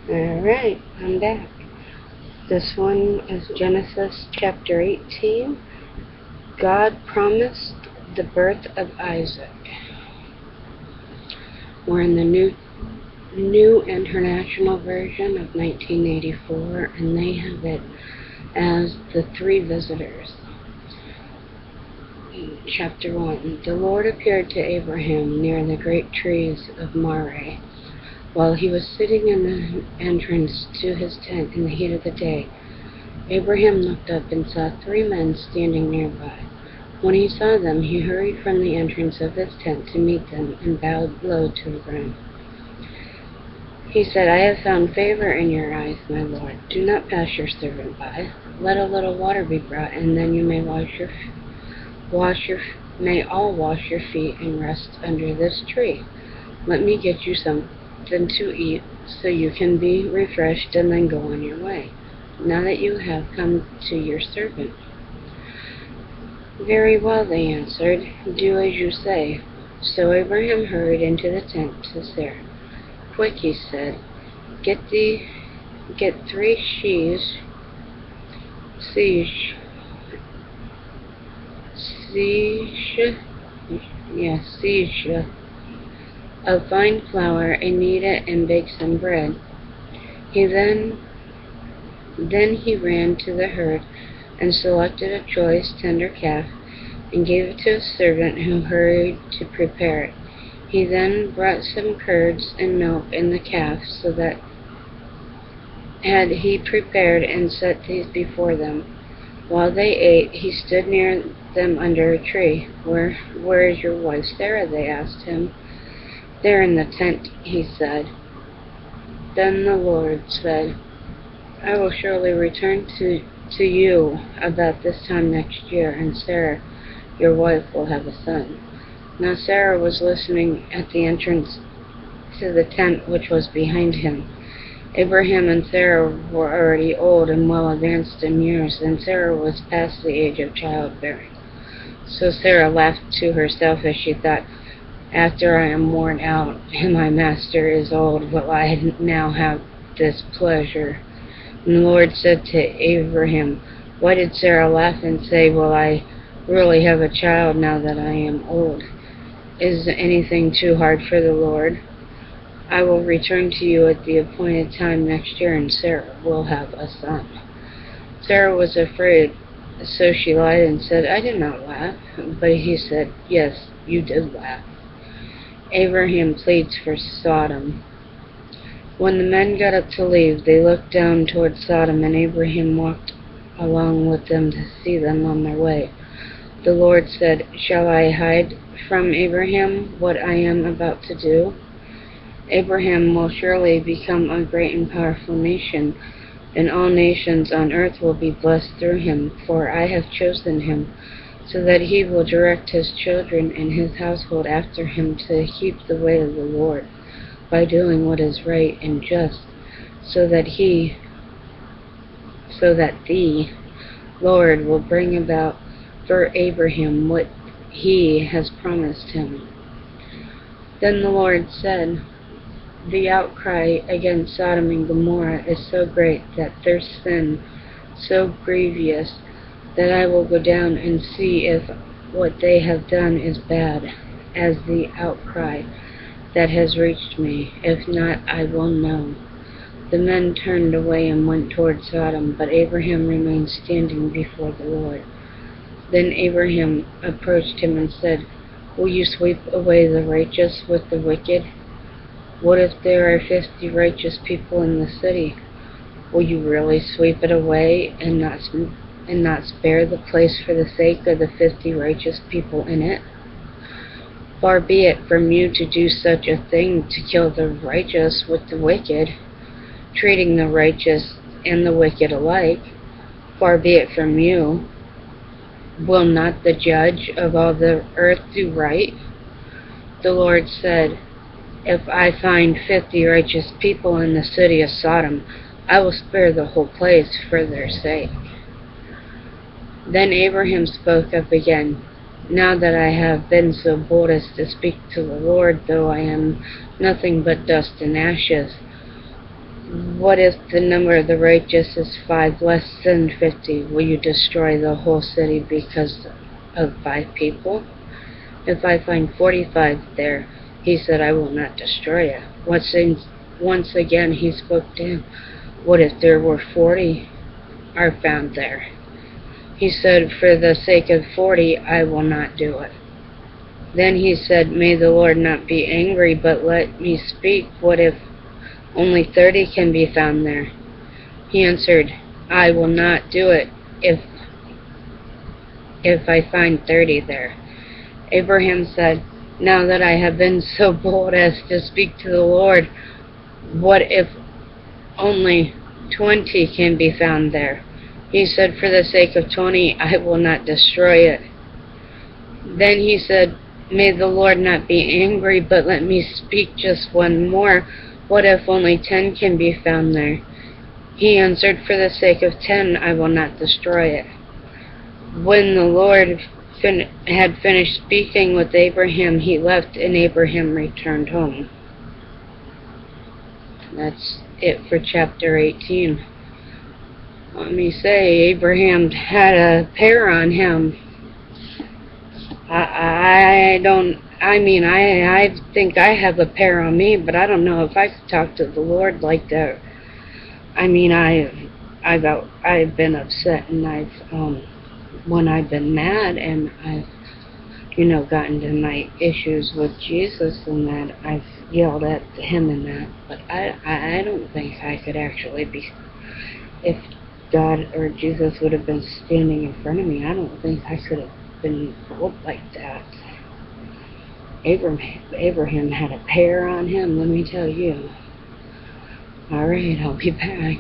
Alright, I'm back. This one is Genesis chapter 18. God promised the birth of Isaac. We're in the New International Version of 1984, and they have it as the three visitors. Chapter 1. The Lord appeared to Abraham near the great trees of Mamre, while he was sitting in the entrance to his tent in the heat of the day. Abraham looked up and saw 3 men standing nearby. When he saw them, he hurried from the entrance of his tent to meet them and bowed low to the ground. He said, "I have found favor in your eyes, my lord. Do not pass your servant by. Let a little water be brought, and then you may all wash your feet and rest under this tree. Let me get you something to eat, so you can be refreshed and then go on your way, now that you have come to your servant." "Very well," they answered. "Do as you say." So Abraham hurried into the tent to Sarah. "Quick," he said, get 3 sheaves of fine flour and knead it and bake some bread." Then he ran to the herd and selected a choice tender calf and gave it to his servant, who hurried to prepare it. He then brought some curds and milk and the calf, so that had he prepared and set these before them. While they ate, he stood near them under a tree. Where is your wife Sarah?" they asked him. "There in the tent," he said. Then the Lord said, "I will surely return to you about this time next year, and Sarah, your wife, will have a son." Now Sarah was listening at the entrance to the tent which was behind him. Abraham and Sarah were already old and well advanced in years, and Sarah was past the age of childbearing. So Sarah laughed to herself as she thought, "After I am worn out and my master is old, will I now have this pleasure?" And the Lord said to Abraham, "Why did Sarah laugh and say, 'Will I really have a child now that I am old?' Is anything too hard for the Lord? I will return to you at the appointed time next year, and Sarah will have a son." Sarah was afraid, so she lied and said, "I did not laugh." But he said, "Yes, you did laugh." Abraham pleads for Sodom. When the men got up to leave, they looked down toward Sodom, and Abraham walked along with them to see them on their way. The Lord said, "Shall I hide from Abraham what I am about to do? Abraham will surely become a great and powerful nation, and all nations on earth will be blessed through him, for I have chosen him, so that he will direct his children and his household after him to keep the way of the Lord, by doing what is right and just, so that the Lord will bring about for Abraham what he has promised him." Then the Lord said, "The outcry against Sodom and Gomorrah is so great, that their sin so grievous, that I will go down and see if what they have done is bad as the outcry that has reached me. If not, I will know." The men turned away and went toward Sodom, but Abraham remained standing before the Lord. Then Abraham approached him and said, "Will you sweep away the righteous with the wicked? What if there are 50 righteous people in the city? Will you really sweep it away and not spare the place for the sake of the 50 righteous people in it? Far be it from you to do such a thing, to kill the righteous with the wicked, treating the righteous and the wicked alike. Far be it from you. Will not the judge of all the earth do right?" The Lord said, "If I find 50 righteous people in the city of Sodom, I will spare the whole place for their sake." Then Abraham spoke up again, "Now that I have been so bold as to speak to the Lord, though I am nothing but dust and ashes, What if the number of the righteous is 5 less than 50? Will you destroy the whole city because of 5 people? If I find 45 there, he said, I will not destroy it. Once again he spoke to him. What if there were 40 are found there? He said, for the sake of 40, I will not do it. Then he said, may the Lord not be angry, but let me speak. What if only 30 can be found there? He answered, I will not do it if I find 30 there. Abraham said, now that I have been so bold as to speak to the Lord, what if only 20 can be found there? He said, for the sake of 20, I will not destroy it. Then he said, may the Lord not be angry, but let me speak just one more. What if only 10 can be found there? He answered, for the sake of 10, I will not destroy it. When the Lord had finished speaking with Abraham, he left, and Abraham returned home. That's it for chapter 18. Let me say, Abraham had a pair on him. I think I have a pair on me, but I don't know if I could talk to the Lord like that. I mean, I've been upset, and when I've been mad, and I've gotten to my issues with Jesus, and that I've yelled at him and that. But I don't think I could actually be, if God or Jesus would have been standing in front of me, I don't think I could have been whooped like that. Abraham had a pair on him, let me tell you. Alright, I'll be back.